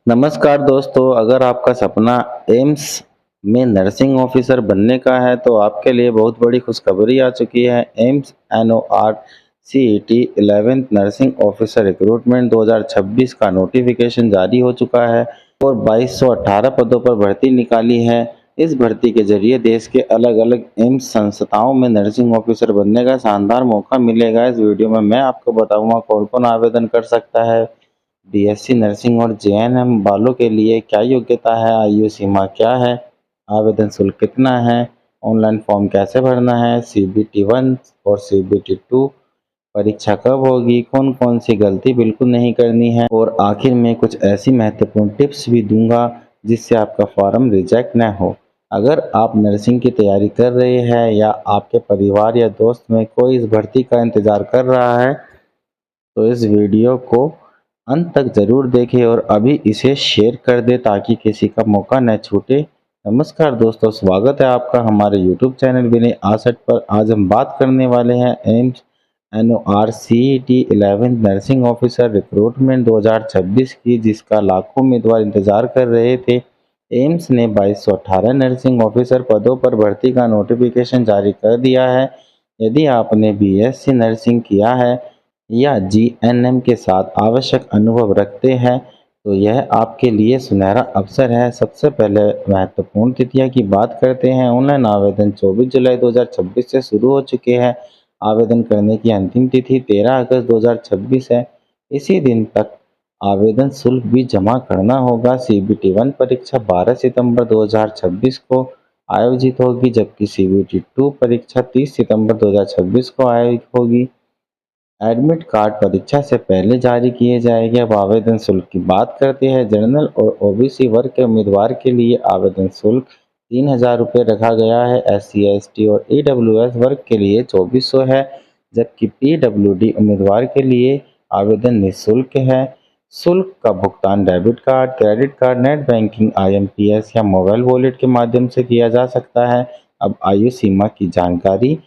नमस्कार दोस्तों, अगर आपका सपना एम्स में नर्सिंग ऑफिसर बनने का है तो आपके लिए बहुत बड़ी खुशखबरी आ चुकी है। AIIMS NOR CET 11th nursing officer recruitment 2026 का नोटिफिकेशन जारी हो चुका है और 2218 पदों पर भर्ती निकाली है। इस भर्ती के जरिए देश के अलग-अलग एम्स संस्थाओं में नर्सिंग ऑफिसर बनने का शानदार मौका मिलेगा। इस वीडियो में मैं आपको बताऊंगा कौन-कौन आवेदन कर सकता है। बीएससी नर्सिंग और जेएनएम वालों के लिए क्या योग्यता है, आयु सीमा क्या है, आवेदन शुल्क कितना है, ऑनलाइन फॉर्म कैसे भरना है, सीबीटी 1 और सीबीटी 2 परीक्षा कब होगी, कौन कौन सी गलती बिल्कुल नहीं करनी है और आखिर में कुछ ऐसी महत्वपूर्ण टिप्स भी दूंगा जिससे आपका फॉर्म रिजेक्ट न हो। अगर आप नर्सिंग की तैयारी कर रहे हैं या आपके परिवार या दोस्त में कोई इस भर्ती का इंतजार कर रहा है तो इस वीडियो को अंत तक ज़रूर देखें और अभी इसे शेयर कर दें ताकि किसी का मौका न छूटे। नमस्कार दोस्तों, स्वागत है आपका हमारे यूट्यूब चैनल विनय आसट पर। आज हम बात करने वाले हैं AIIMS NOR CET 11th nursing officer recruitment 2026 की, जिसका लाखों उम्मीदवार इंतजार कर रहे थे। एम्स ने 2218 नर्सिंग ऑफिसर पदों पर भर्ती का नोटिफिकेशन जारी कर दिया है। यदि आपने बीएससी नर्सिंग किया है या जीएनएम के साथ आवश्यक अनुभव रखते हैं तो यह आपके लिए सुनहरा अवसर है। सबसे पहले महत्वपूर्ण तिथियां की बात करते हैं। ऑनलाइन आवेदन 24 जुलाई 2026 से शुरू हो चुके हैं। आवेदन करने की अंतिम तिथि 13 अगस्त 2026 है। इसी दिन तक आवेदन शुल्क भी जमा करना होगा। सीबीटी 1 परीक्षा 12 सितंबर 2026 को आयोजित होगी, जबकि सीबीटी 2 परीक्षा 30 सितंबर 2026 को आयोजित होगी। एडमिट कार्ड परीक्षा से पहले जारी किए जाएंगे। अब आवेदन शुल्क की बात करते हैं। जनरल और ओबीसी वर्ग के उम्मीदवार के लिए आवेदन शुल्क 3000 रुपये रखा गया है। एससी एसटी और ईडब्ल्यूएस वर्ग के लिए 2400 है, जबकि पीडब्ल्यूडी उम्मीदवार के लिए आवेदन निःशुल्क है। शुल्क का भुगतान debit card, credit card, net banking, IMPS या मोबाइल वॉलेट के माध्यम से किया जा सकता है। अब आयु सीमा की जानकारी।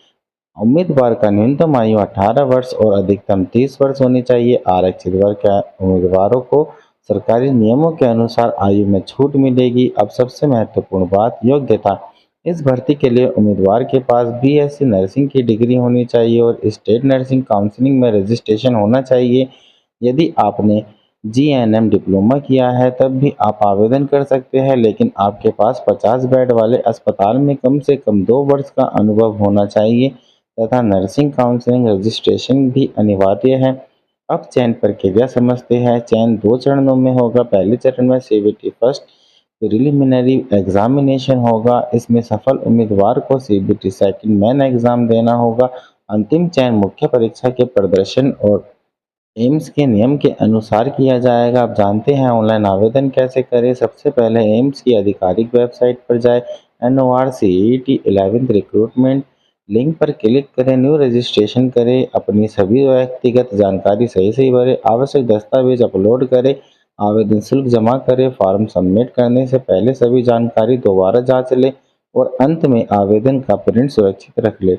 उम्मीदवार का न्यूनतम आयु 18 वर्ष और अधिकतम 30 वर्ष होनी चाहिए। आरक्षित वर्ग के उम्मीदवारों को सरकारी नियमों के अनुसार आयु में छूट मिलेगी। अब सबसे महत्वपूर्ण बात, योग्यता। इस भर्ती के लिए उम्मीदवार के पास बीएससी नर्सिंग की डिग्री होनी चाहिए और स्टेट नर्सिंग काउंसिलिंग में रजिस्ट्रेशन होना चाहिए। यदि आपने जीएनएम डिप्लोमा किया है तब भी आप आवेदन कर सकते हैं, लेकिन आपके पास 50 बेड वाले अस्पताल में कम से कम 2 वर्ष का अनुभव होना चाहिए तथा नर्सिंग काउंसलिंग रजिस्ट्रेशन भी अनिवार्य है। अब चयन प्रक्रिया समझते हैं। चयन 2 चरणों में होगा। पहले चरण में सीबीटी फर्स्ट प्रिलिमिनरी एग्जामिनेशन होगा। इसमें सफल उम्मीदवार को सीबीटी सेकंड मेन एग्जाम देना होगा। अंतिम चयन मुख्य परीक्षा के प्रदर्शन और एम्स के नियम के अनुसार किया जाएगा। अब जानते हैं ऑनलाइन आवेदन कैसे करें। सबसे पहले एम्स की आधिकारिक वेबसाइट पर जाएं। NOR CET 11th recruitment link पर क्लिक करें, न्यू रजिस्ट्रेशन करें, अपनी सभी व्यक्तिगत जानकारी सही सही भरें, आवश्यक दस्तावेज अपलोड करें, आवेदन शुल्क जमा करें। फॉर्म सबमिट करने से पहले सभी जानकारी दोबारा जांच लें और अंत में आवेदन का प्रिंट सुरक्षित रख लें।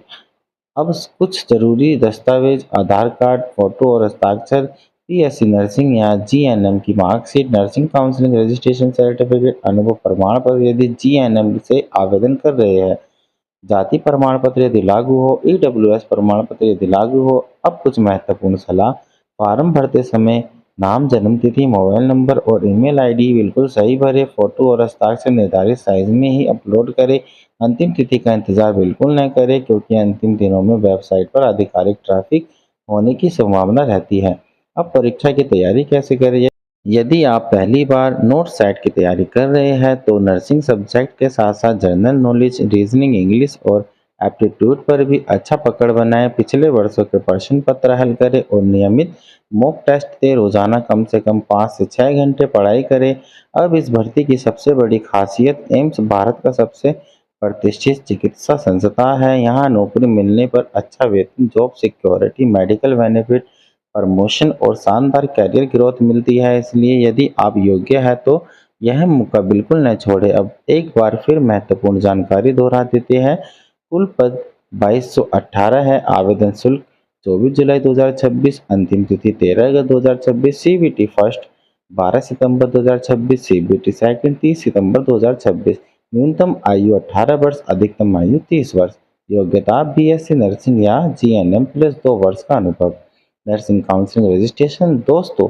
अब कुछ जरूरी दस्तावेज, आधार कार्ड, फोटो और हस्ताक्षर, बीएससी नर्सिंग या जीएनएम की marksheet, nursing counselling registration certificate, अनुभव प्रमाण पत्र यदि जीएनएम से आवेदन कर रहे हैं, जाति प्रमाण पत्र यदि लागू हो, ईडब्ल्यूएस प्रमाण पत्र यदि लागू हो। अब कुछ महत्वपूर्ण सलाह। फॉर्म भरते समय नाम, जन्म तिथि, मोबाइल नंबर और ईमेल आईडी बिल्कुल सही भरें। फोटो और हस्ताक्षर निर्धारित साइज में ही अपलोड करें। अंतिम तिथि का इंतजार बिल्कुल न करें, क्योंकि अंतिम दिनों में वेबसाइट पर आधिकारिक ट्रैफिक होने की संभावना रहती है। अब परीक्षा की तैयारी कैसे करें। यदि आप पहली बार नोट सेट की तैयारी कर रहे हैं तो नर्सिंग सब्जेक्ट के साथ साथ जनरल नॉलेज, रीजनिंग, इंग्लिश और एप्टीट्यूड पर भी अच्छा पकड़ बनाएं। पिछले वर्षों के प्रश्न पत्र हल करें और नियमित मॉक टेस्ट दें। रोजाना कम से कम 5 से 6 घंटे पढ़ाई करें। अब इस भर्ती की सबसे बड़ी खासियत, एम्स भारत का सबसे प्रतिष्ठित चिकित्सा संस्था है। यहाँ नौकरी मिलने पर अच्छा वेतन, job security, medical benefit, promotion और शानदार कैरियर ग्रोथ मिलती है। इसलिए यदि आप योग्य हैं तो यह मौका बिल्कुल न छोड़ें। अब एक बार फिर महत्वपूर्ण जानकारी दोहरा देते हैं। कुल पद 2218 है। आवेदन शुल्क 24 जुलाई 2026, अंतिम तिथि 13 अगस्त 2026। सीबीटी फर्स्ट 12 सितंबर 2026, सीबीटी सेकंड 30 सितंबर 2026। न्यूनतम आयु 18 वर्ष, अधिकतम आयु 30 वर्ष। योग्यता बीएससी नर्सिंग या जीएनएम प्लस 2 वर्ष का अनुभव। Nursing counselling registration. दोस्तों,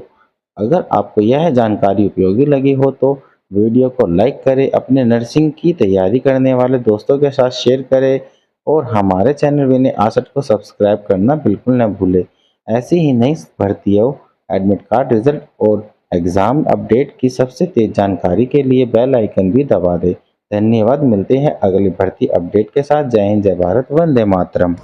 अगर आपको यह जानकारी उपयोगी लगी हो तो वीडियो को लाइक करें, अपने नर्सिंग की तैयारी करने वाले दोस्तों के साथ शेयर करें और हमारे चैनल विनय आसट को सब्सक्राइब करना बिल्कुल न भूलें। ऐसी ही नई भर्तियों, एडमिट कार्ड रिजल्ट और एग्ज़ाम अपडेट की सबसे तेज़ जानकारी के लिए बेल आइकन भी दबा दें। धन्यवाद। मिलते हैं अगली भर्ती अपडेट के साथ। जय हिंद, जय भारत, वंदे मातरम।